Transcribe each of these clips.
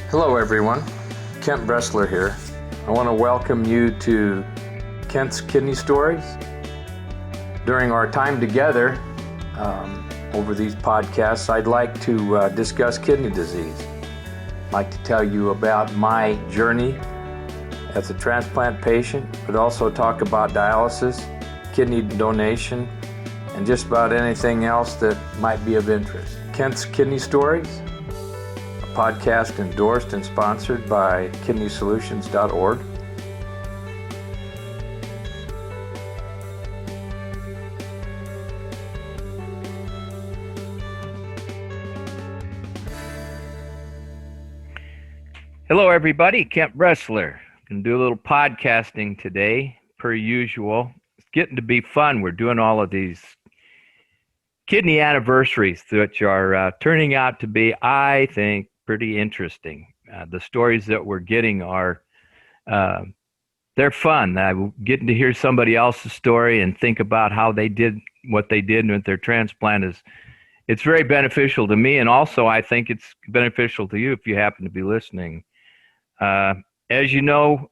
Hello everyone, Kent Bressler here. I want to welcome you to Kent's Kidney Stories. During our time together over these podcasts, I'd like to discuss kidney disease. I'd like to tell you about my journey as a transplant patient, but also talk about dialysis, kidney donation, and just about anything else that might be of interest. Kent's Kidney Stories, a podcast endorsed and sponsored by kidneysolutions.org. Hello everybody, Kent Bressler. Going to do a little podcasting today, per usual. It's getting to be fun. We're doing all of these kidney anniversaries, which are turning out to be, I think, pretty interesting. The stories that we're getting are, they're fun. Getting to hear somebody else's story and think about how they did what they did with their transplant it's very beneficial to me, and also I think it's beneficial to you if you happen to be listening. As you know,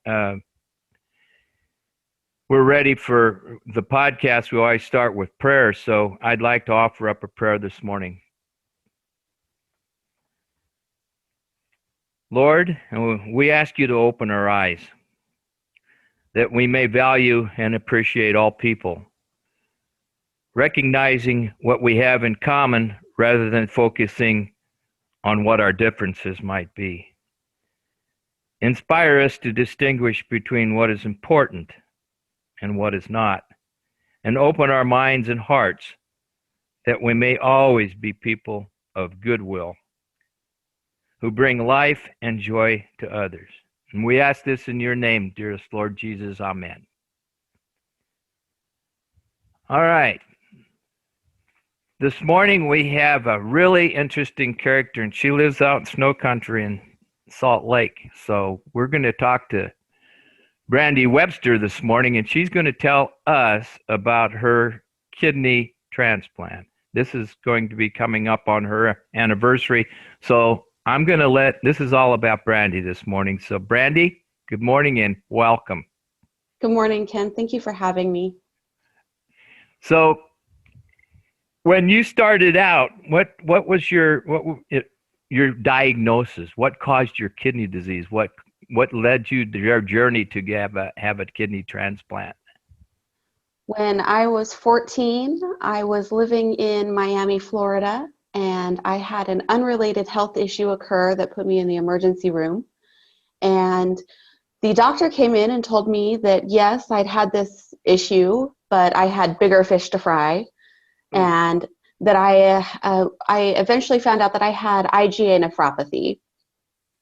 we're ready for the podcast. We always start with prayer, so I'd like to offer up a prayer this morning. Lord, we ask you to open our eyes, that we may value and appreciate all people, recognizing what we have in common rather than focusing on what our differences might be. Inspire us to distinguish between what is important and what is not, and open our minds and hearts that we may always be people of goodwill who bring life and joy to others. And we ask this in your name, dearest Lord Jesus. Amen. All right. This morning we have a really interesting character, and she lives out in snow country in Salt Lake. So we're going to talk to Brandy Webster this morning, and she's going to tell us about her kidney transplant. This is going to be coming up on her anniversary. So I'm going to this is all about Brandy this morning. So Brandy, good morning and welcome. Good morning, Ken. Thank you for having me. So when you started out, what was your diagnosis? What caused your kidney disease? What led you to your journey to have a kidney transplant? When I was 14, I was living in Miami, Florida, and I had an unrelated health issue occur that put me in the emergency room. And the doctor came in and told me that, yes, I'd had this issue, but I had bigger fish to fry. And that I eventually found out that I had IGA Nephropathy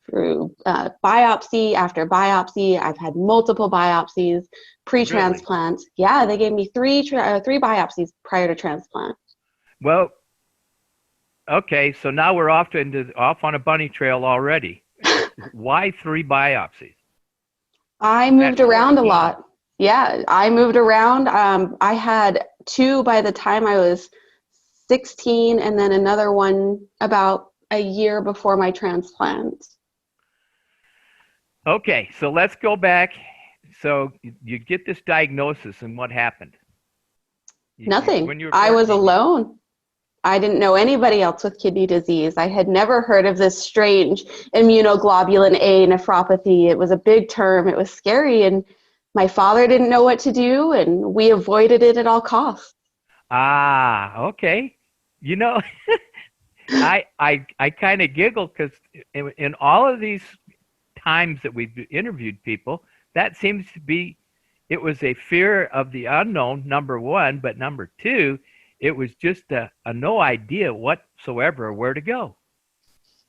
through biopsy after biopsy. I've had multiple biopsies, pre-transplant. Really? Yeah, they gave me three biopsies prior to transplant. Well, okay, so now we're off on a bunny trail already. Why 3 biopsies? I moved around a lot. Yeah, I moved around. I had 2 by the time I was 16, and then another one about a year before my transplant. Okay, so let's go back. So you get this diagnosis, and what happened? Nothing. I was alone. I didn't know anybody else with kidney disease. I had never heard of this strange immunoglobulin A nephropathy. It was a big term. It was scary, and my father didn't know what to do, and we avoided it at all costs. Ah, okay. You know, I kind of giggle because in all of these times that we've interviewed people, that seems to be, it was a fear of the unknown, number one, but number two, it was just a no idea whatsoever where to go.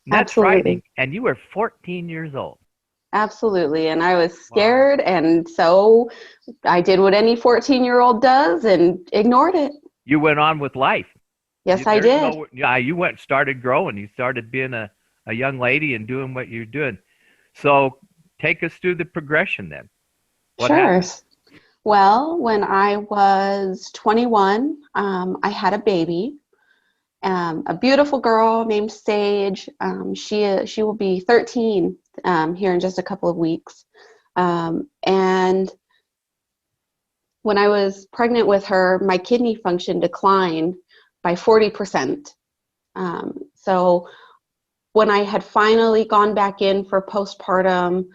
And that's frightening. And you were 14 years old. Absolutely. And I was scared. Wow. And so I did what any 14-year-old does and ignored it. You went on with life. Yes, I did. You started growing. You started being a young lady and doing what you're doing. So take us through the progression then. What happened? Well, when I was 21, I had a baby. A beautiful girl named Sage. She will be 13 here in just a couple of weeks. And when I was pregnant with her, my kidney function declined by 40%. So when I had finally gone back in for postpartum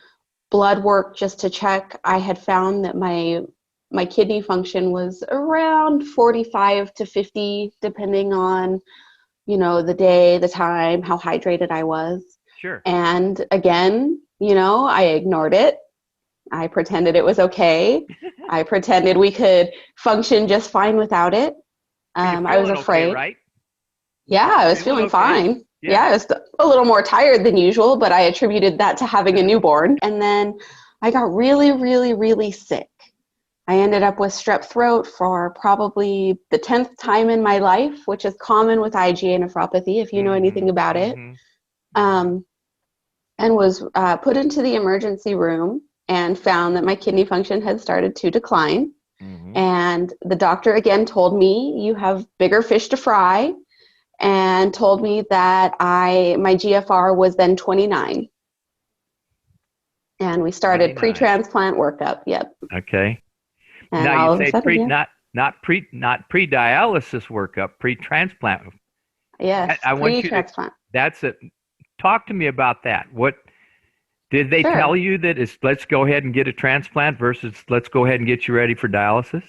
blood work just to check, I had found that my kidney function was around 45 to 50, depending on, the day, the time, how hydrated I was. Sure. And again, I ignored it. I pretended it was okay. I pretended we could function just fine without it. I was afraid. Okay, right? Yeah, I was feeling fine. Yeah, I was a little more tired than usual, but I attributed that to having a newborn. And then I got really, really, really sick. I ended up with strep throat for probably the 10th time in my life, which is common with IGA nephropathy, if you know anything about it. And was put into the emergency room and found that my kidney function had started to decline. And the doctor again told me, you have bigger fish to fry, and told me that my GFR was then 29. And we started 29. pre-transplant workup. Yep. Okay. And now you say not pre-dialysis workup, pre-transplant. Yes, I want you to. That's it. Talk to me about that. What did they tell you that is? Let's go ahead and get a transplant versus let's go ahead and get you ready for dialysis.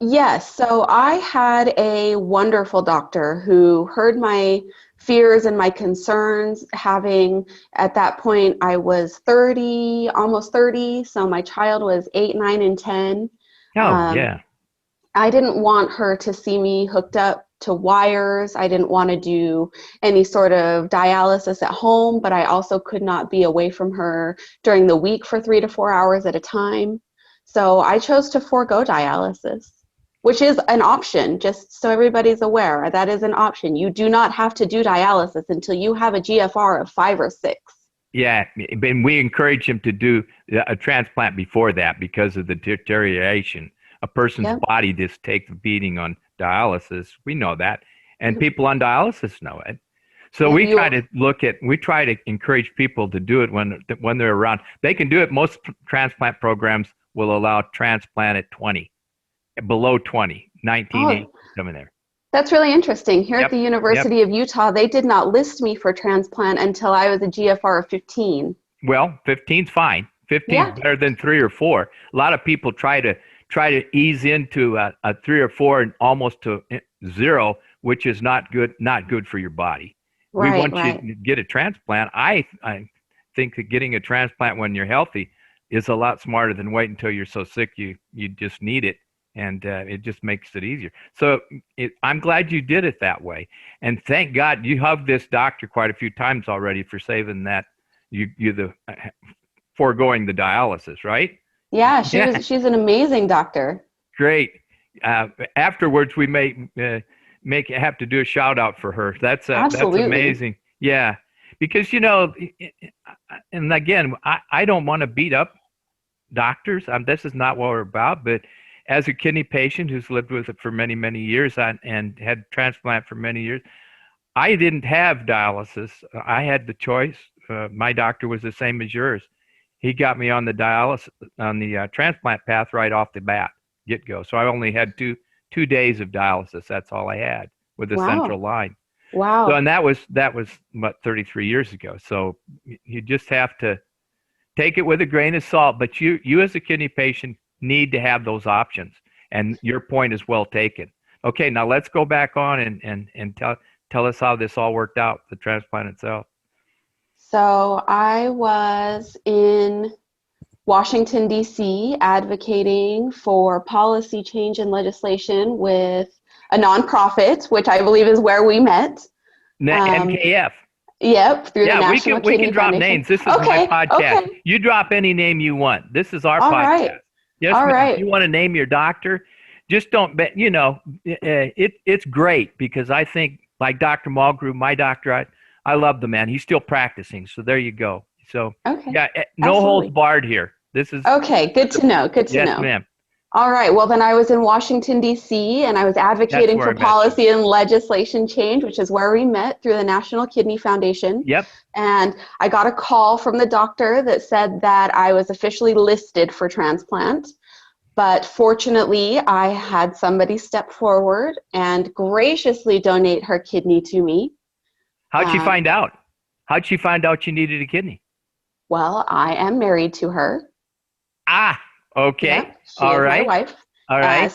Yes. So I had a wonderful doctor who heard my fears and my concerns. Having at that point, I was 30, almost 30. So my child was 8, 9, and 10. Yeah. I didn't want her to see me hooked up to wires. I didn't want to do any sort of dialysis at home, but I also could not be away from her during the week for 3 to 4 hours at a time. So I chose to forego dialysis, which is an option, just so everybody's aware. That is an option. You do not have to do dialysis until you have a GFR of 5 or 6. Yeah, and we encourage him to do a transplant before that because of the deterioration. A person's body just takes a beating on dialysis. We know that, and people on dialysis know it. So we try to encourage people to do it when they're around. They can do it. Most transplant programs will allow transplant at 20, below 20, 19, coming there. That's really interesting. Here at the University of Utah, they did not list me for transplant until I was a GFR of 15. Well, 15's fine. 15 is better than 3 or 4. A lot of people try to ease into a 3 or 4 and almost to 0, which is not good for your body. We want you to get a transplant. I think that getting a transplant when you're healthy is a lot smarter than waiting until you're so sick you just need it. And it just makes it easier. So I'm glad you did it that way. And thank God you hugged this doctor quite a few times already for saving that. You foregoing the dialysis, right? Yeah, she's an amazing doctor. Great. Afterwards, we may have to do a shout out for her. That's amazing. Yeah, because and again, I don't want to beat up doctors. This is not what we're about, but as a kidney patient who's lived with it for many, many years and had transplant for many years, I didn't have dialysis. I had the choice. My doctor was the same as yours. He got me on the transplant path right off the bat, get-go. So I only had two days of dialysis. That's all I had with a central line. Wow. So, and that was what, 33 years ago. So you just have to take it with a grain of salt. But you as a kidney patient need to have those options, and your point is well taken. Okay, now let's go back on and tell us how this all worked out, the transplant itself. So I was in Washington, D.C., advocating for policy change and legislation with a nonprofit, which I believe is where we met. NKF. Yep, through the National we Kidney can drop Foundation. names. This is my podcast. Okay. You drop any name you want. This is our podcast. Right. Yes, all right. If you want to name your doctor, just don't bet. It's great because I think, like Dr. Mulgrew, my doctor, I love the man. He's still practicing. So there you go. So no holds barred here. This is okay. Good to know. Good to know. Yes, ma'am. All right. Well, then I was in Washington, D.C., and I was That's advocating where for I met you. policy and legislation change, which is where we met through the National Kidney Foundation. Yep. And I got a call from the doctor that said that I was officially listed for transplant. But fortunately, I had somebody step forward and graciously donate her kidney to me. How'd she Um, find out? How'd she find out you needed a kidney? well, I am married to her. Ah, okay. Yep, she All is my right. wife. All right.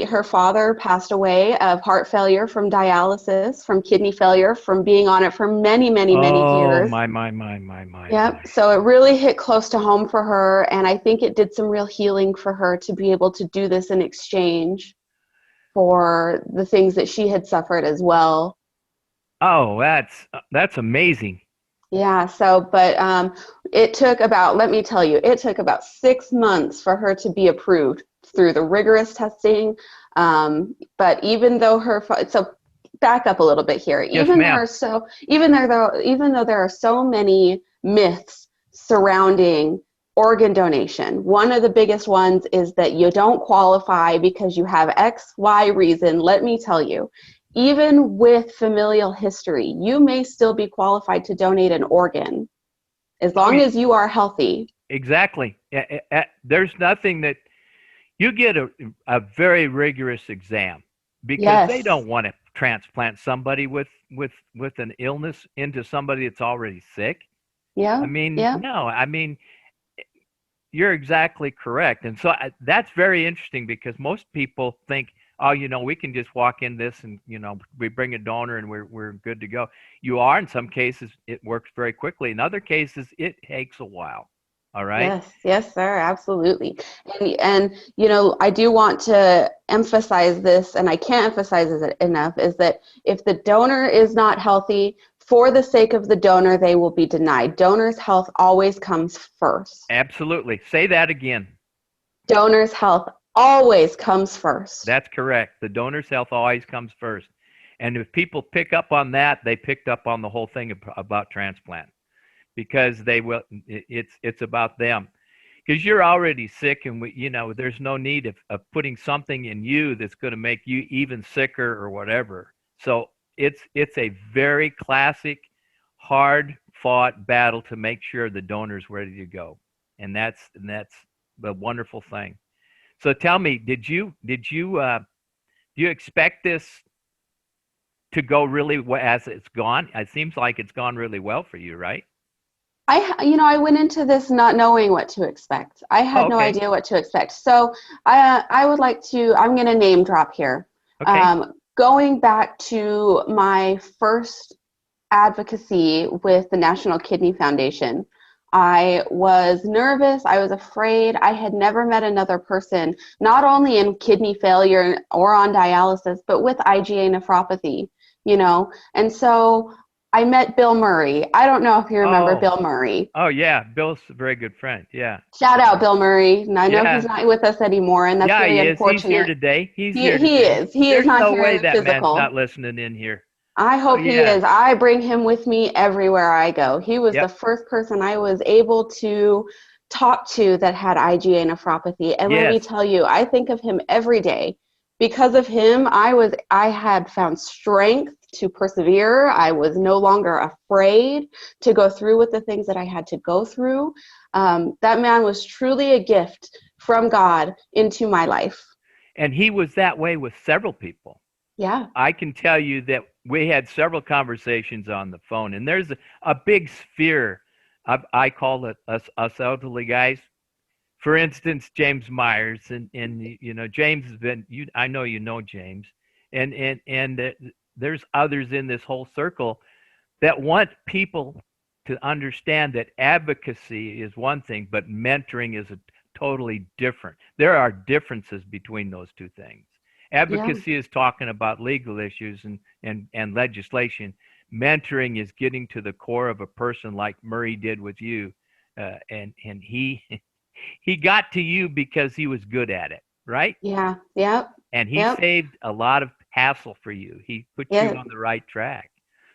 Her father passed away of heart failure from dialysis, from kidney failure, from being on it for many, many, many Oh, years. my. Yep. So it really hit close to home for her, and I think it did some real healing for her to be able to do this in exchange for the things that she had suffered as well. Oh, that's amazing. Yeah, but it took about, let me tell you, it took about 6 months for her to be approved through the rigorous testing. But even though so back up a little bit here, Yes, ma'am. even though there are so many myths surrounding organ donation, one of the biggest ones is that you don't qualify because you have X, Y reason. Let me tell you, even with familial history, you may still be qualified to donate an organ as Oh, long as you are healthy. exactly. There's nothing that you get a very rigorous exam because they Yes. don't want to transplant somebody with an illness into somebody that's already sick. I Yeah. mean, Yeah. no, I mean, you're exactly correct. And so that's very interesting because most people think, oh, we can just walk in this and, we bring a donor and we're good to go. You are. In some cases, it works very quickly. In other cases, it takes a while. All right. Yes, yes, sir, absolutely. And I do want to emphasize this, and I can't emphasize it enough, is that if the donor is not healthy, for the sake of the donor, they will be denied. Donor's health always comes first. Absolutely. Say that again. Donor's health always comes first. That's correct. The donor's health always comes first. And if people pick up on that, they picked up on the whole thing about transplant because it's about them. Because you're already sick and there's no need of putting something in you that's going to make you even sicker or whatever. So it's a very classic, hard fought battle to make sure the donor's ready to go. And that's the wonderful thing. So tell me, do you expect this to go really as it's gone? It seems like it's gone really well for you, right? I went into this not knowing what to expect. I Oh, had no okay. idea what to expect. So I would like to, I'm going to name drop here. Okay. Going back to my first advocacy with the National Kidney Foundation, I was nervous. I was afraid. I had never met another person, not only in kidney failure or on dialysis, but with IGA nephropathy, And so I met Bill Murray. I don't know if you remember Oh, Bill Murray. oh yeah. Bill's a very good friend. Yeah. Shout Yeah. out Bill Murray. And I know he's Yeah. not with us anymore, and that's Yeah, very he is. He's here unfortunate. today. He's He here he today. is. He is There's not no here way in that man's physical. not listening in here. I Oh hope he yeah. is. I bring him with me everywhere I go. He was the Yep. first person I was able to talk to that had IgA nephropathy. And let me Yes. tell you, I think of him every day. Because of him, I had found strength to persevere. I was no longer afraid to go through with the things that I had to go through. That man was truly a gift from God into my life. And he was that way with several people. Yeah. I can tell you that we had several conversations on the phone, and there's a big sphere. I call it us elderly guys. For instance, James Myers, and James has been. I know you know James, and there's others in this whole circle that want people to understand that advocacy is one thing, but mentoring is a totally different. There are differences between those two things. Yeah. Advocacy is talking about legal issues and legislation. Mentoring is getting to the core of a person like Murray did with you, and he he got to you because he was good at it, right? Yeah. Yep. And he Yep. saved a lot of hassle for you. He put you Yeah. on the right track.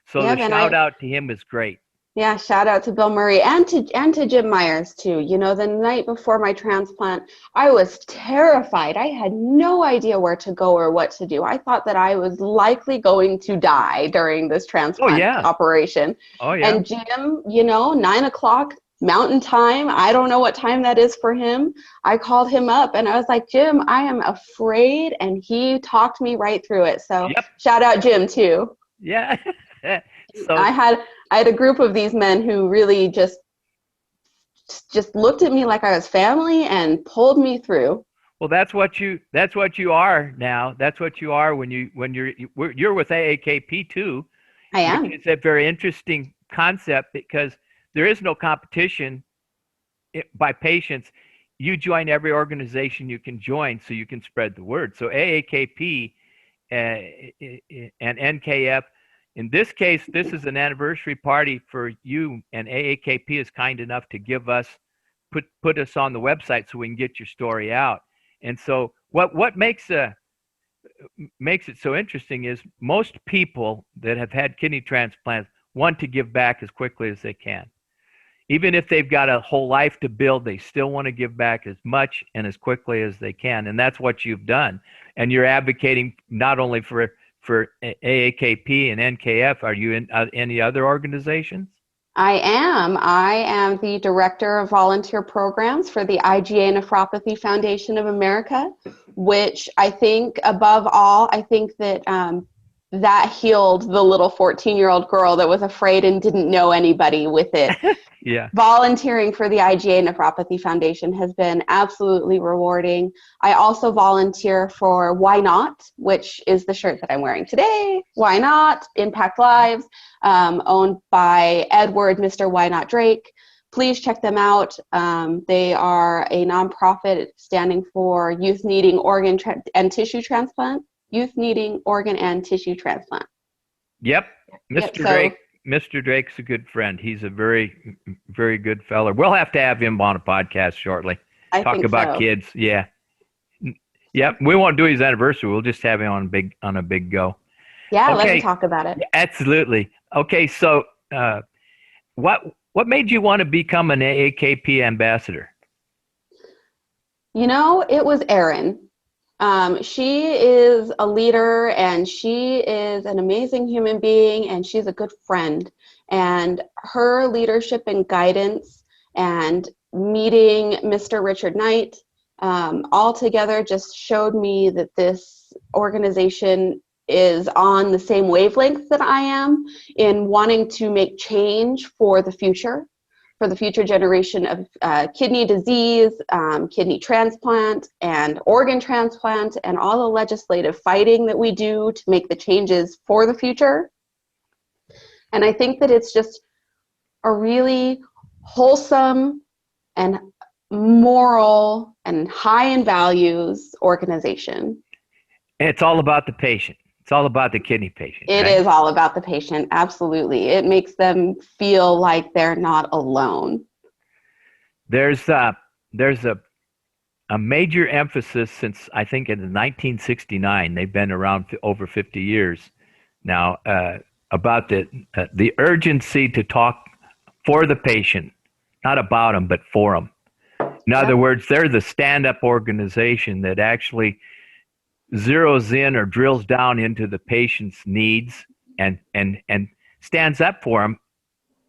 So the Yep. And shout I out to him is great. Yeah, shout out to Bill Murray and to Jim Myers too. You know, the night before my transplant, I was terrified. I had no idea where to go or what to do. I thought that I was likely going to die during this transplant operation. Oh yeah. And Jim, you know, 9 o'clock Mountain Time. I don't know what time that is for him. I called him up and I was like, Jim, I am afraid, and he talked me right through it. So shout out Jim too. Yeah. So I had a group of these men who really just looked at me like I was family and pulled me through. Well, that's what you are now. That's what you are when you're with AAKP too. I am. It's a very interesting concept because there is no competition by patients. You join every organization you can join so you can spread the word. So AAKP and NKF, in this case, this is an anniversary party for you, and AAKP is kind enough to give us, put us on the website so we can get your story out. And so what makes it so interesting is most people that have had kidney transplants want to give back as quickly as they can. Even if they've got a whole life to build, they still want to give back as much and as quickly as they can. And that's what you've done. And you're advocating not only for AAKP and NKF. Are you in any other organizations? I am the director of volunteer programs for the IGA Nephropathy Foundation of America, which I think above all, I think that that healed the little 14-year-old girl that was afraid and didn't know anybody with it. Yeah. Volunteering for the IGA Nephropathy Foundation has been absolutely rewarding. I also volunteer for YNott, which is the shirt that I'm wearing today. YNott, Impact Lives, owned by Edward, Mr. YNott Drake. Please check them out. They are a nonprofit standing for youth needing organ and tissue transplant. Youth needing organ and tissue transplant. Yep. Mr. Drake's a good friend. He's a very, very good fella. We'll have to have him on a podcast shortly. Talk about kids. Yeah. Yep. We won't do his anniversary. We'll just have him on a big go. Yeah, okay. Let's talk about it. Absolutely. Okay, so what made you want to become an AAKP ambassador? You know, it was Erin. She is a leader and she is an amazing human being and she's a good friend. And her leadership and guidance and meeting Mr. Richard Knight all together just showed me that this organization is on the same wavelength that I am in wanting to make change for the future generation of kidney disease, kidney transplant, and organ transplant, and all the legislative fighting that we do to make the changes for the future. And I think that it's just a really wholesome and moral and high in values organization. And it's all about the patient. It's all about the kidney patient. It is all about the patient. Absolutely. It makes them feel like they're not alone. There's a major emphasis since I think in 1969, they've been around over 50 years now, about the urgency to talk for the patient, not about them, but for them. In other words, they're the stand-up organization that actually zeroes in or drills down into the patient's needs and stands up for them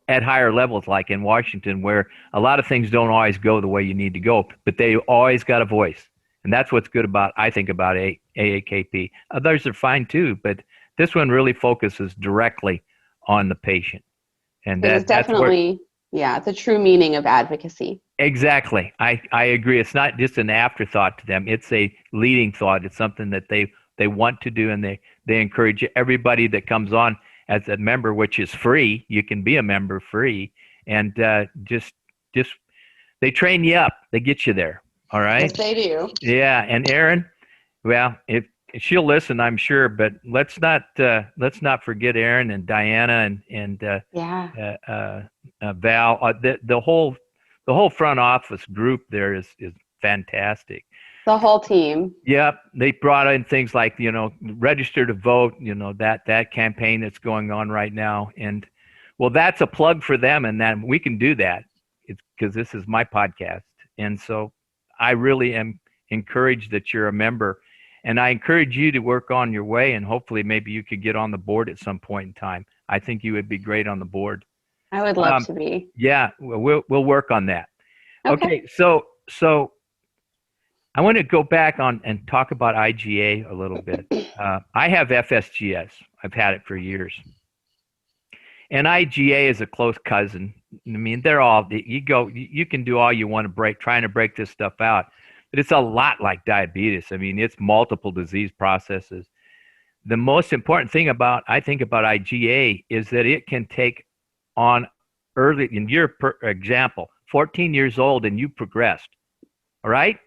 at higher levels, like in Washington, where a lot of things don't always go the way you need to go, but they always got a voice. And that's what's good about, I think, about AAKP. Others are fine too, but this one really focuses directly on the patient. And that's definitely, it's a true meaning of advocacy. Exactly. I agree. It's not just an afterthought to them. It's a leading thought. It's something that they want to do, and they encourage everybody that comes on as a member, which is free. You can be a member free, and just they train you up. They get you there. All right. Yes, they do. Yeah. And Erin, well, if she'll listen, I'm sure, but let's not forget Erin and Diana and Val. The whole front office group there is fantastic. The whole team. Yep. They brought in things like, register to vote, that campaign that's going on right now. And Well, that's a plug for them, and then we can do that. It's because this is my podcast. And so I really am encouraged that you're a member. And I encourage you to work on your way, and hopefully maybe you could get on the board at some point in time. I think you would be great on the board. I would love to be. Yeah, we'll work on that. Okay. Okay, so I want to go back on and talk about IGA a little bit. I have FSGS. I've had it for years. And IGA is a close cousin. I mean, they're all, you can do all you want to trying to break this stuff out. But it's a lot like diabetes. I mean, it's multiple disease processes. The most important thing I think about IGA is that it can take on early, in your example, 14 years old and you progressed. All right?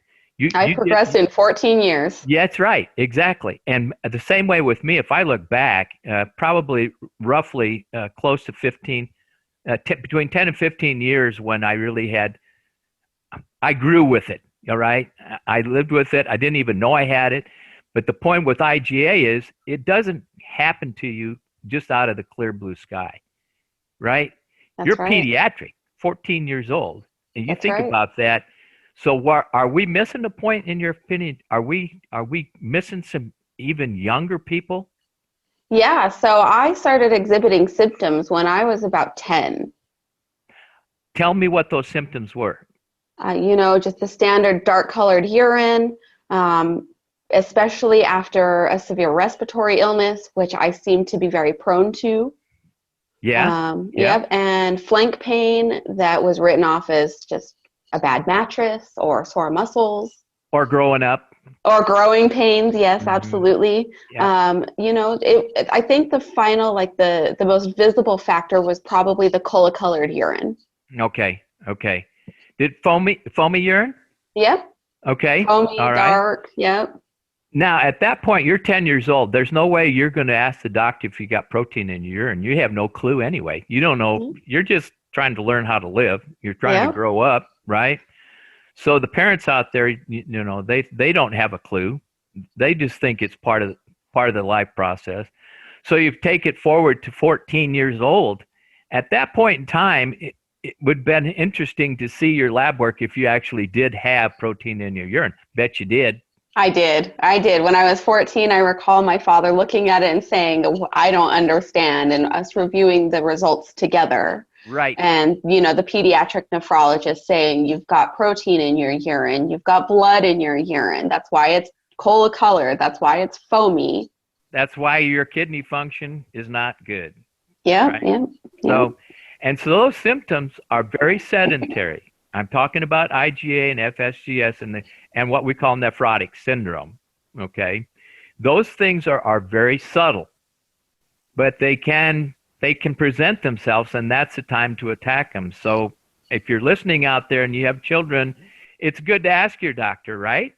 I progressed in 14 years. Yeah, that's right. Exactly. And the same way with me, if I look back, probably roughly close to 15, between 10 and 15 years when I really I grew with it. All right. I lived with it. I didn't even know I had it. But the point with IGA is it doesn't happen to you just out of the clear blue sky. Right? You're pediatric, 14 years old. And you think about that. So are we missing a point in your opinion? Are we missing some even younger people? Yeah, so I started exhibiting symptoms when I was about 10. Tell me what those symptoms were. Just the standard dark-colored urine, especially after a severe respiratory illness, which I seem to be very prone to. Yeah. Yep, and flank pain that was written off as just a bad mattress or sore muscles. Or growing up. Or growing pains, yes, absolutely. Yeah. I think the final, the most visible factor was probably the cola-colored urine. Okay. Did foamy urine? Yep. Okay. Foamy, all right. dark, yep. Now, at that point, you're 10 years old. There's no way you're going to ask the doctor if you got protein in your urine. You have no clue anyway. You don't know. Mm-hmm. You're just trying to learn how to live. You're trying to grow up, right? So the parents out there, they don't have a clue. They just think it's part of the life process. So you take it forward to 14 years old. At that point in time, it would have been interesting to see your lab work if you actually did have protein in your urine. Bet you did. I did. When I was 14, I recall my father looking at it and saying, I don't understand, and us reviewing the results together. Right. And, the pediatric nephrologist saying, you've got protein in your urine, you've got blood in your urine. That's why it's cola colored. That's why it's foamy. That's why your kidney function is not good. Yeah. Right? Yeah. So those symptoms are very sedentary. I'm talking about IgA and FSGS and what we call nephrotic syndrome. Okay. Those things are very subtle, but they can present themselves, and that's the time to attack them. So if you're listening out there and you have children, it's good to ask your doctor, right?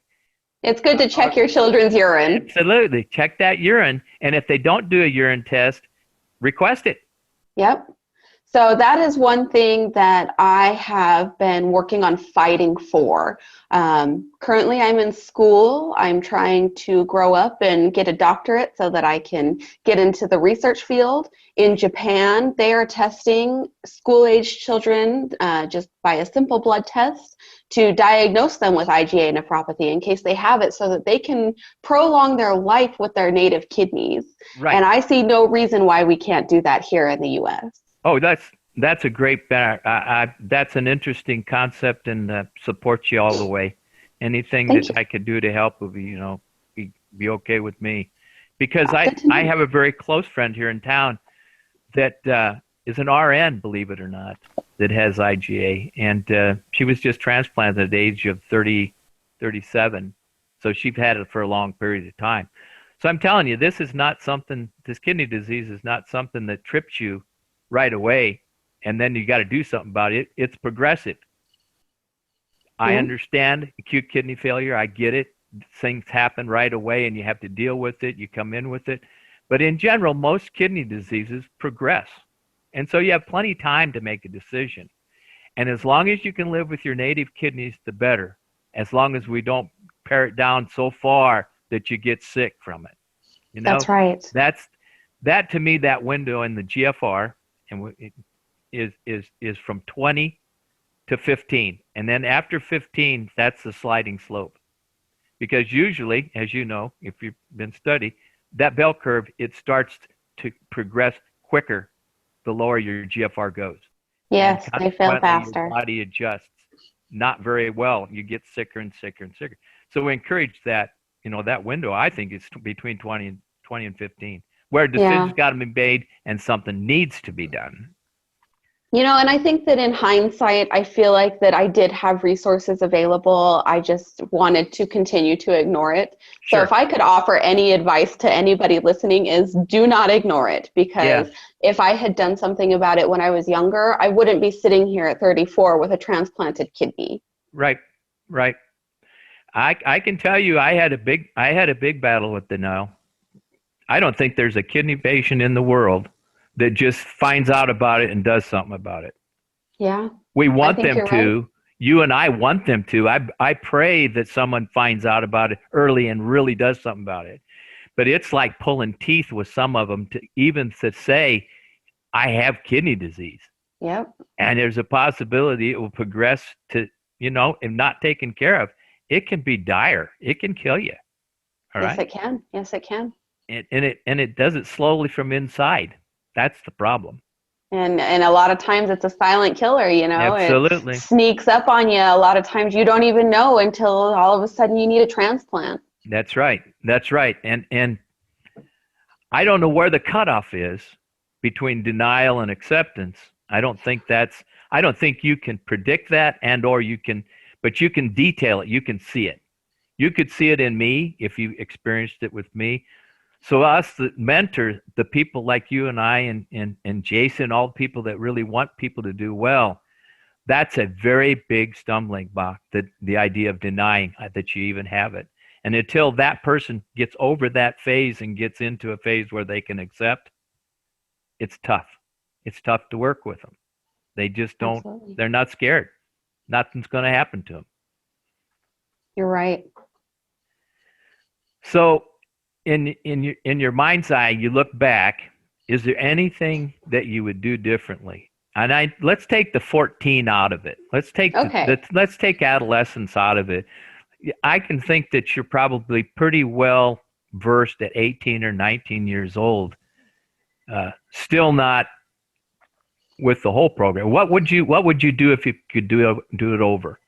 It's good to check your children's urine. Absolutely. Check that urine. And if they don't do a urine test, request it. Yep. So that is one thing that I have been working on fighting for. Currently, I'm in school. I'm trying to grow up and get a doctorate so that I can get into the research field. In Japan, they are testing school-age children just by a simple blood test to diagnose them with IgA nephropathy in case they have it so that they can prolong their life with their native kidneys. Right. And I see no reason why we can't do that here in the U.S. Oh, that's a great. That's an interesting concept, and support you all the way. Anything I could do to help would be okay with me, because I have a very close friend here in town that is an RN, believe it or not, that has IgA, and she was just transplanted at the age of 37, so she's had it for a long period of time. So I'm telling you, this kidney disease is not something that trips you right away, and then you got to do something about it. It's progressive. I understand acute kidney failure. I get it. Things happen right away, and you have to deal with it. You come in with it. But in general, most kidney diseases progress. And so you have plenty of time to make a decision. And as long as you can live with your native kidneys, the better. As long as we don't pare it down so far that you get sick from it. That's right. That to me, that window in the GFR, and is from 20 to 15, and then after 15, that's the sliding slope. Because usually, as you know, if you've been studied, that bell curve, it starts to progress quicker the lower your GFR goes. Yes, And they fail consequently, faster. your body adjusts not very well. You get sicker and sicker and sicker. So we encourage that, that window, I think, is between 20 and 15, where decisions got to be made and something needs to be done. And I think that in hindsight, I feel like that I did have resources available. I just wanted to continue to ignore it. So if I could offer any advice to anybody listening is do not ignore it, because if I had done something about it when I was younger, I wouldn't be sitting here at 34 with a transplanted kidney. Right. I can tell you I had a big battle with denial. I don't think there's a kidney patient in the world that just finds out about it and does something about it. Yeah. We want them to. Right. You and I want them to. I pray that someone finds out about it early and really does something about it. But it's like pulling teeth with some of them to say, I have kidney disease. Yep. And there's a possibility it will progress to, if not taken care of, it can be dire. It can kill you. All right? Yes, it can. And it does it slowly from inside. That's the problem. And a lot of times it's a silent killer, Absolutely. It sneaks up on you. A lot of times you don't even know until all of a sudden you need a transplant. That's right. And I don't know where the cutoff is between denial and acceptance. I don't think you can predict that but you can detail it. You can see it. You could see it in me if you experienced it with me. So us, the mentors, the people like you and I and Jason, all the people that really want people to do well, that's a very big stumbling block, the idea of denying that you even have it. And until that person gets over that phase and gets into a phase where they can accept, it's tough. It's tough to work with them. They just don't, Absolutely. They're not scared. Nothing's going to happen to them. You're right. So, in your mind's eye, you look back, is there anything that you would do differently? And let's take the 14 out of it. Let's take adolescence out of it. I can think that you're probably pretty well versed at 18 or 19 years old, still not with the whole program. What would you do if you could do it over?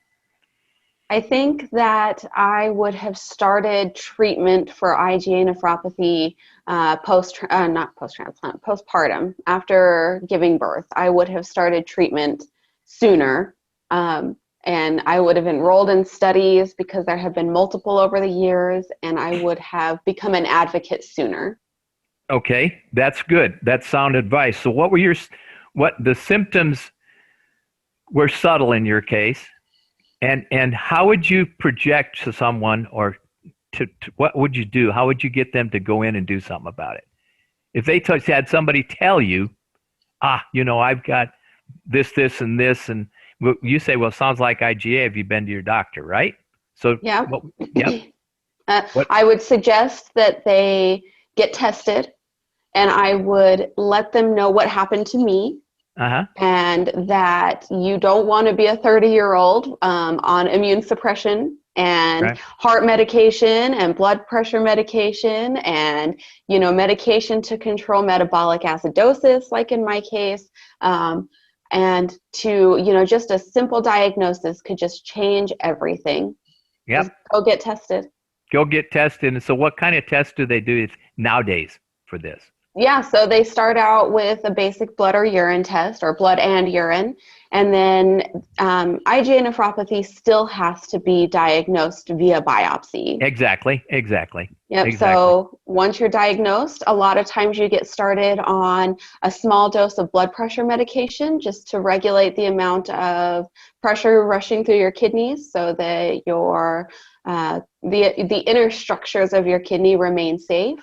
I think that I would have started treatment for IGA nephropathy postpartum, after giving birth. I would have started treatment sooner, and I would have enrolled in studies because there have been multiple over the years, and I would have become an advocate sooner. Okay, that's good. That's sound advice. So what the symptoms were subtle in your case? And how would you project to someone, or to what would you do? How would you get them to go in and do something about it? If they had somebody tell you, I've got this, and this, and you say, well, it sounds like IGA. Have you been to your doctor, right? So yeah. What? I would suggest that they get tested, and I would let them know what happened to me. And that you don't want to be a 30-year-old on immune suppression and heart medication and blood pressure medication and, medication to control metabolic acidosis, like in my case. And to, just a simple diagnosis could just change everything. Yep. Just go get tested. Go get tested. And so what kind of tests do they do nowadays for this? Yeah, so they start out with a basic blood or urine test, or blood and urine, and then IgA nephropathy still has to be diagnosed via biopsy. Exactly. Yep. Exactly. So once you're diagnosed, a lot of times you get started on a small dose of blood pressure medication just to regulate the amount of pressure rushing through your kidneys, so that your the inner structures of your kidney remain safe.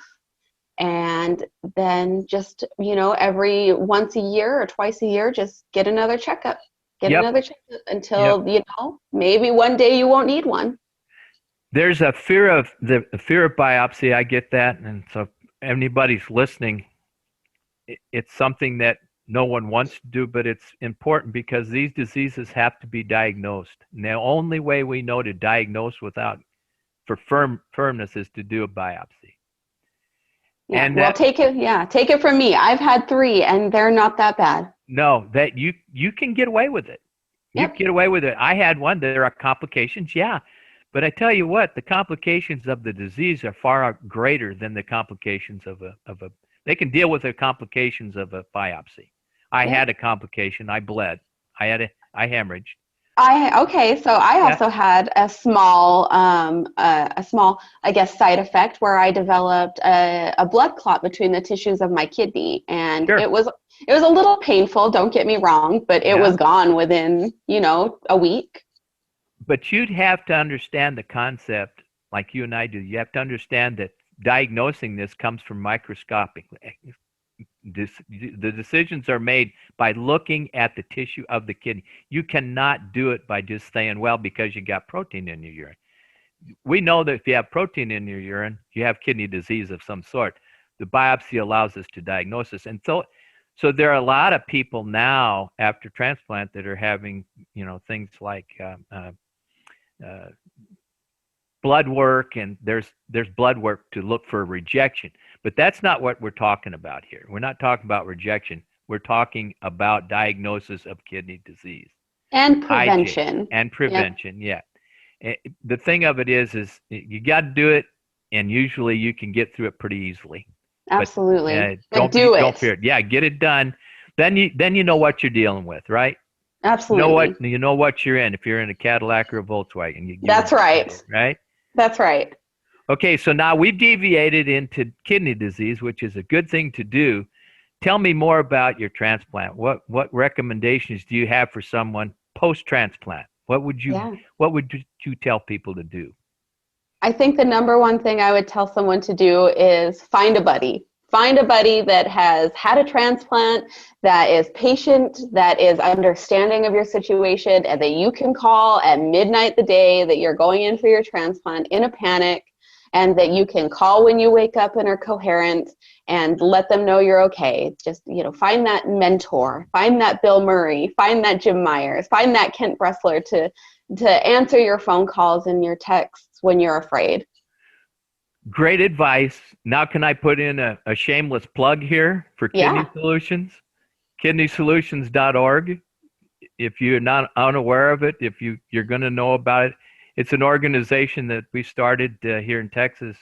And then just, every once a year or twice a year, just get another checkup. Another checkup until, maybe one day you won't need one. There's a fear of biopsy. I get that. And so if anybody's listening, it's something that no one wants to do, but it's important because these diseases have to be diagnosed. And the only way we know to diagnose without for firmness is to do a biopsy. Yeah. And Well, take it from me. I've had 3 and they're not that bad. no, that you can get away with it. You Yep. get away with it. I had one. There are complications, yeah. But I tell you what, the complications of the disease are far greater than the complications of a they can deal with the complications of a biopsy. I had a complication. I bled. I hemorrhaged. So I also had a small, I guess, side effect where I developed a blood clot between the tissues of my kidney, and Sure. it was a little painful. Don't get me wrong, but it was gone within, a week. But you'd have to understand the concept, like you and I do. You have to understand that diagnosing this comes from microscopic. The decisions are made by looking at the tissue of the kidney. You cannot do it by just saying, well, because you got protein in your urine. We know that if you have protein in your urine, you have kidney disease of some sort. The biopsy allows us to diagnose this. And so there are a lot of people now after transplant that are having, things like blood work, and there's blood work to look for rejection. But that's not what we're talking about here. We're not talking about rejection. We're talking about diagnosis of kidney disease. And prevention. And prevention, yeah. The thing of it is you got to do it, and usually you can get through it pretty easily. Absolutely. But, don't fear it. Yeah, get it done. Then you know what you're dealing with, right? Absolutely. You know what you're in. If you're in a Cadillac or a Volkswagen, that's right. Right? That's right. Okay, so now we've deviated into kidney disease, which is a good thing to do. Tell me more about your transplant. What recommendations do you have for someone post-transplant? What would you tell people to do? I think the number one thing I would tell someone to do is find a buddy. Find a buddy that has had a transplant, that is patient, that is understanding of your situation, and that you can call at midnight the day that you're going in for your transplant in a panic, and that you can call when you wake up and are coherent and let them know you're okay. Just, find that mentor, find that Bill Murray, find that Jim Myers, find that Kent Bressler to answer your phone calls and your texts when you're afraid. Great advice. Now can I put in a shameless plug here for Kidney Solutions? KidneySolutions.org. If you're not unaware of it, if you're going to know about it, it's an organization that we started here in Texas.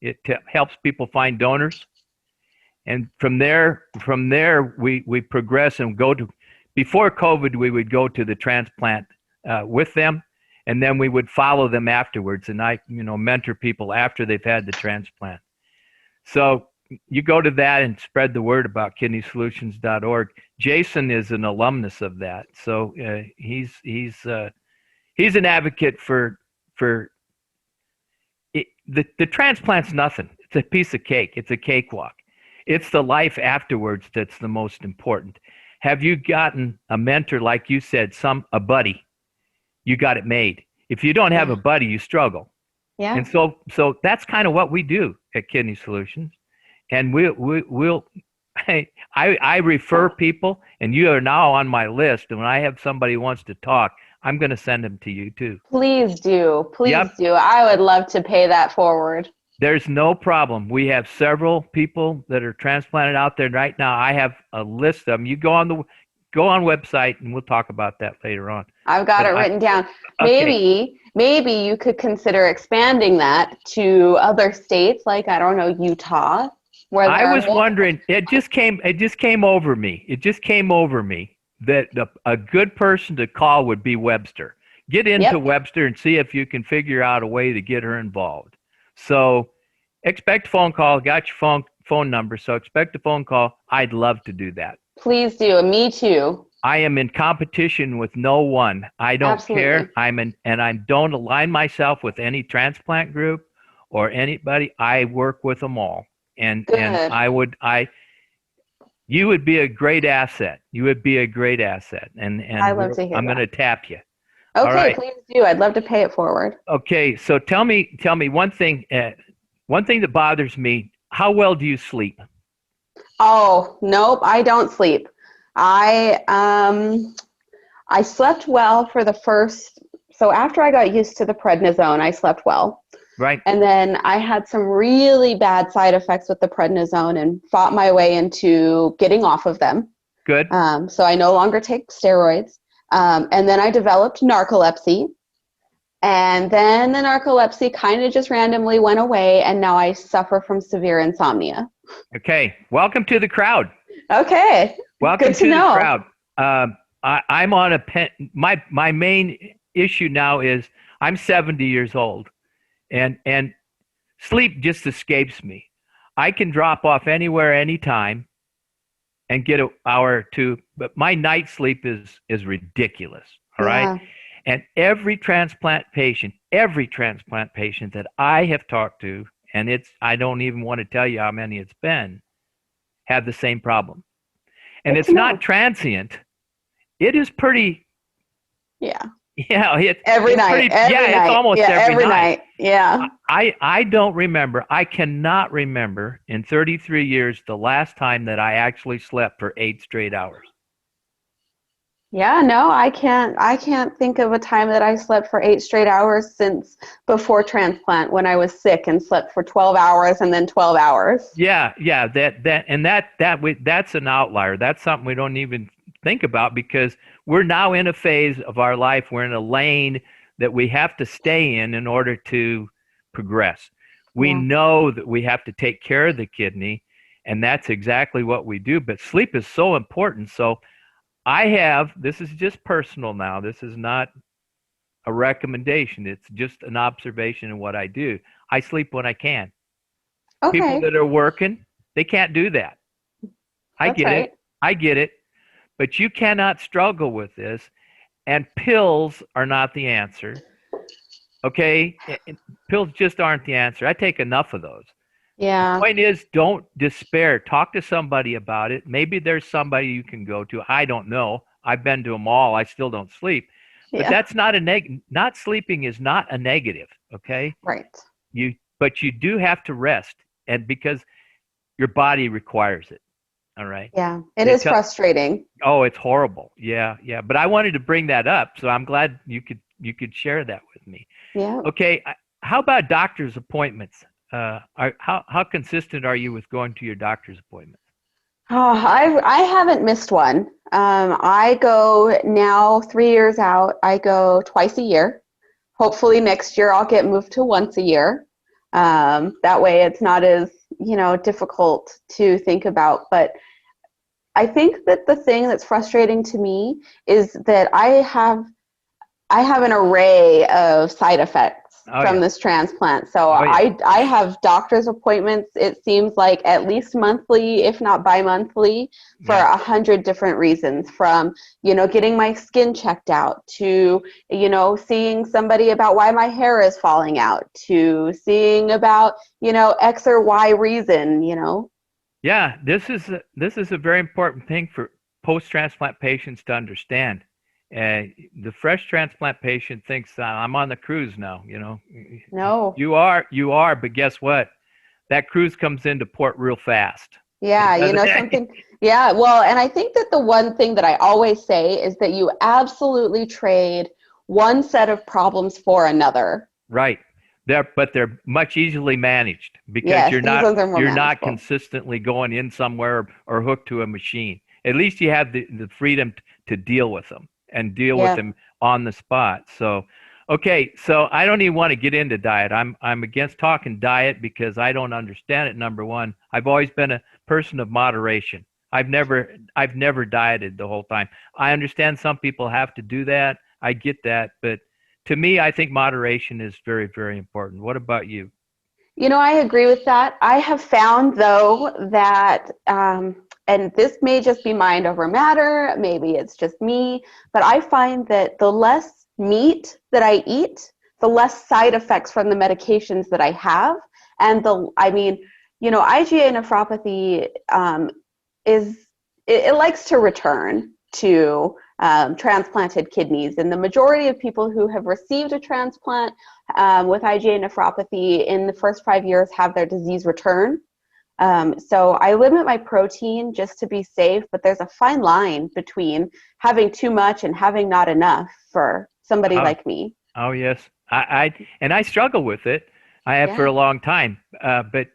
It helps people find donors. And from there we progress and go to, before COVID, we would go to the transplant with them. And then we would follow them afterwards, and I, mentor people after they've had the transplant. So you go to that and spread the word about KidneySolutions.org. Jason is an alumnus of that, so he's an advocate for it. The transplant's nothing. It's a piece of cake. It's a cakewalk. It's the life afterwards that's the most important. Have you gotten a mentor, like you said, a buddy? You got it made. If you don't have a buddy, you struggle. Yeah. And so that's kind of what we do at Kidney Solutions. And we'll I refer people, and you are now on my list. And when I have somebody who wants to talk, I'm going to send them to you too. Please do. Please do. I would love to pay that forward. There's no problem. We have several people that are transplanted out there right now. I have a list of them. You go on website, and we'll talk about that later on. I've got it written down. Okay. Maybe you could consider expanding that to other states, like, I don't know, Utah. Where I was wondering, it just came over me. It just came over me that a good person to call would be Webster. Get into Webster and see if you can figure out a way to get her involved. So expect a phone call. Got your phone number, so expect a phone call. I'd love to do that. Please do. Me too. I am in competition with no one. I don't care. I don't align myself with any transplant group or anybody. I work with them all. And you would be a great asset. You would be a great asset. And I love to hear I'm going to tap you. Okay, right. Please do. I'd love to pay it forward. Okay, so tell me one thing that bothers me. How well do you sleep? Oh, nope, I don't sleep. I I slept well for the first, so after I got used to the prednisone, I slept well. Right. And then I had some really bad side effects with the prednisone and fought my way into getting off of them. Good. So I no longer take steroids. And then I developed narcolepsy. And then the narcolepsy kind of just randomly went away. And now I suffer from severe insomnia. Okay. Welcome to the crowd. Okay. Welcome Good to to the know. crowd. I'm on a pen. My main issue now is I'm 70 years old, and sleep just escapes me. I can drop off anywhere, anytime, and get an hour or two, but my night sleep is ridiculous. All right. Yeah. And every transplant patient that I have talked to, and I don't even want to tell you how many it's been, have the same problem. And Good it's to know. not transient. It is pretty, Yeah. every Every night. pretty, Every yeah, night. it's almost Yeah, every night. night. Yeah. I don't remember. I cannot remember in 33 years the last time that I actually slept for 8 straight hours. Yeah, no, I can't think of a time that I slept for 8 straight hours since before transplant when I was sick and slept for 12 hours and then 12 hours. Yeah, that's an outlier. That's something we don't even think about because we're now in a phase of our life, we're in a lane that we have to stay in order to progress. We Yeah. know that we have to take care of the kidney, and that's exactly what we do. But sleep is so important. So this is just personal now. This is not a recommendation. It's just an observation of what I do. I sleep when I can. People Okay. that are working, they can't do that. I That's get right. it. I get it. But you cannot struggle with this, and pills are not the answer. Okay? Pills just aren't the answer. I take enough of those. Yeah. Point is, don't despair. Talk to somebody about it. Maybe there's somebody you can go to. I don't know. I've been to them all. I still don't sleep. But Yeah. that's not not sleeping is not a negative, okay? Right. But you do have to rest, and because your body requires it. All right. Yeah. It is frustrating. Oh, it's horrible. Yeah, yeah. But I wanted to bring that up, so I'm glad you could share that with me. Yeah. Okay. How about doctor's appointments? How consistent are you with going to your doctor's appointments? Oh, I haven't missed one. I go now 3 years out. I go twice a year. Hopefully next year I'll get moved to once a year. That way it's not as, difficult to think about. But I think that the thing that's frustrating to me is that I have an array of side effects from this transplant. So I have doctor's appointments, it seems like at least monthly, if not bi-monthly, for 100 different reasons, from, getting my skin checked out to, seeing somebody about why my hair is falling out to seeing about, X or Y reason, Yeah, this is a very important thing for post-transplant patients to understand. The fresh transplant patient thinks I'm on the cruise now. No. You are, but guess what? That cruise comes into port real fast. Yeah, something. Yeah, well, and I think that the one thing that I always say is that you absolutely trade one set of problems for another. Right. But they're much easily managed because Yes, you're these ones are more not manageable. consistently going in somewhere or hooked to a machine. At least you have the freedom to deal with them and deal with them on the spot. So, okay, so I don't even want to get into diet. I'm against talking diet because I don't understand it. Number one, I've always been a person of moderation. I've never dieted the whole time. I understand some people have to do that. I get that, but to me, I think moderation is very, very important. What about you? I agree with that. I have found, though, that, and this may just be mind over matter, maybe it's just me, but I find that the less meat that I eat, the less side effects from the medications that I have. And IgA nephropathy it likes to return to transplanted kidneys. And the majority of people who have received a transplant with IgA nephropathy in the first 5 years have their disease return. So I limit my protein just to be safe, but there's a fine line between having too much and having not enough for somebody Oh, like me. oh yes. I struggle with it. I have for Yeah, a long time. But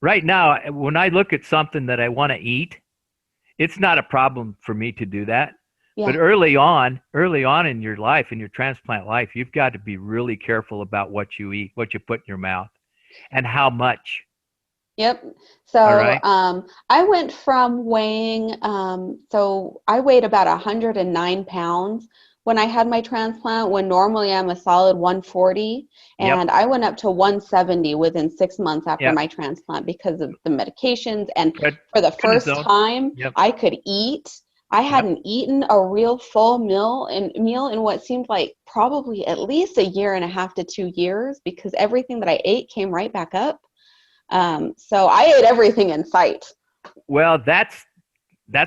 right now, when I look at something that I want to eat, it's not a problem for me to do that. But yeah. early on in your life, in your transplant life, you've got to be really careful about what you eat, what you put in your mouth, and how much. Yep. All So right. I went from weighing, so I weighed about 109 pounds when I had my transplant, when normally I'm a solid 140. Yep. And I went up to 170 within 6 months after Yep. my transplant because of the medications. And for the first Prednisone. time, Yep. I could eat. I Yep. hadn't eaten a real full meal in what seemed like probably at least a year and a half to 2 years because everything that I ate came right back up. So I ate everything in sight. Well, that's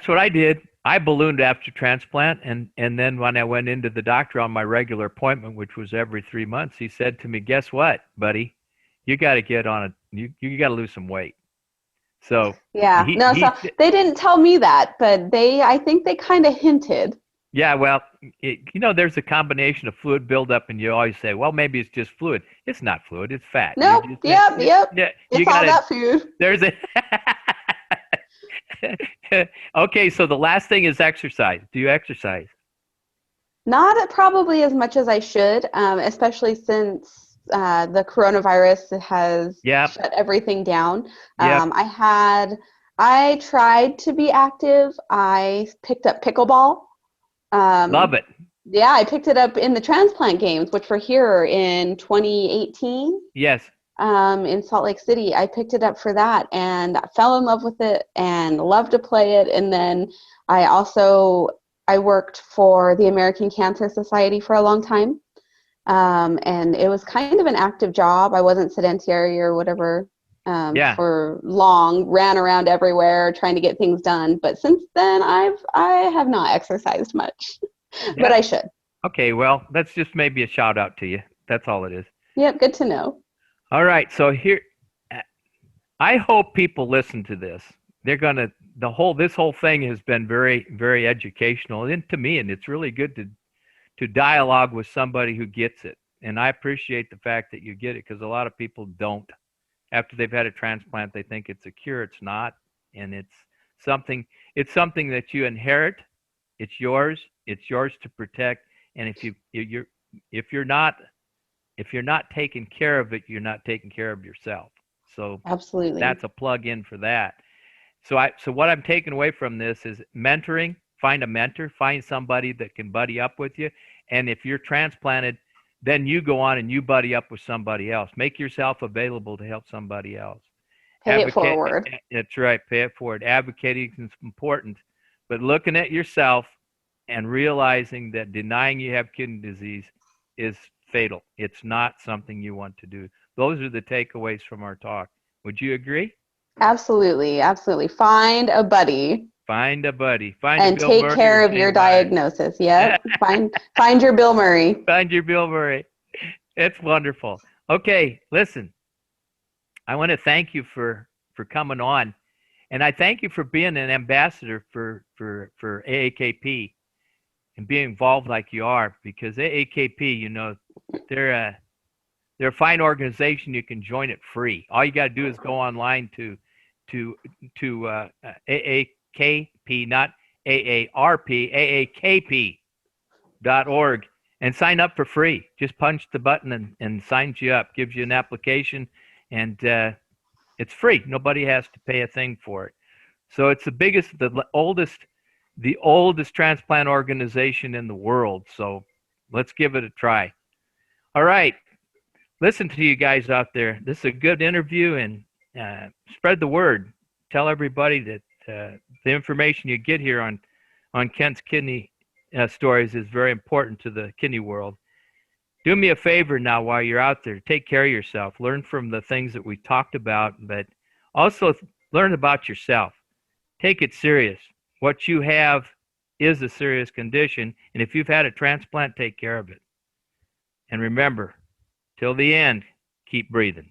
what I did. I ballooned after transplant, and then when I went into the doctor on my regular appointment, which was every 3 months, he said to me, "Guess what, buddy? You got to get on a you got to lose some weight." So Yeah, no, so he they didn't tell me that, but I think they kind of hinted. yeah, well, there's a combination of fluid buildup, and you always say, "Well, maybe it's just fluid." It's not fluid; it's fat. You Nope, just yep, yep. yeah, you It's got all to. that food. There's a okay. So the last thing is exercise. Do you exercise? Not probably as much as I should, especially since the coronavirus has Yep. shut everything down. Yep. I tried to be active. I picked up pickleball. Love Um, it. yeah, I picked it up in the transplant games, which were here in 2018. Yes. In Salt Lake City. I picked it up for that and fell in love with it and loved to play it. And then I also I worked for the American Cancer Society for a long time, and it was kind of an active job. I wasn't sedentary or whatever Yeah. for long. Ran around everywhere trying to get things done. But since then, I have not exercised much, but Yeah. I should. Okay. Well, that's just maybe a shout out to you. That's all it is. Yep, good to know. All right. So here, I hope people listen to this. They're gonna this whole thing has been very very educational and to me, and it's really good to dialogue with somebody who gets it. And I appreciate the fact that you get it because a lot of people don't. After they've had a transplant, they think it's a cure. It's not, and something. It's something that you inherit. It's yours. It's yours to protect. And if you're not if you're not taking care of it, you're not taking care of yourself. So Absolutely. that's a plug in for that. So what I'm taking away from this is mentoring. Find a mentor. Find somebody that can buddy up with you. And if you're transplanted, then you go on and you buddy up with somebody else. Make yourself available to help somebody else. Pay it Advocate. forward. That's right. Pay it forward. Advocating is important, but looking at yourself and realizing that denying you have kidney disease is fatal. It's not something you want to do. Those are the takeaways from our talk. Would you agree? Absolutely, absolutely. Find a buddy Find a buddy. Find a and Bill take Murray or care of your Shane Myers. diagnosis. Yep. Find your Bill Murray. Find your Bill Murray. It's wonderful. Okay, listen. I want to thank you for coming on, and I thank you for being an ambassador for AAKP and being involved like you are because AAKP, they're a they're a fine organization. You can join it free. All you got to do is go online to AAKP, not AARP, AAKP.org, and sign up for free. Just punch the button and signs you up. Gives you an application, and it's free. Nobody has to pay a thing for it. So it's the oldest transplant organization in the world. So let's give it a try. All right. Listen to you guys out there. This is a good interview, and spread the word. Tell everybody that the information you get here on Kent's kidney stories is very important to the kidney world. Do me a favor now while you're out there. Take care of yourself. Learn from the things that we talked about, but also learn about yourself. Take it serious. What you have is a serious condition, and if you've had a transplant, take care of it. And remember, till the end, keep breathing.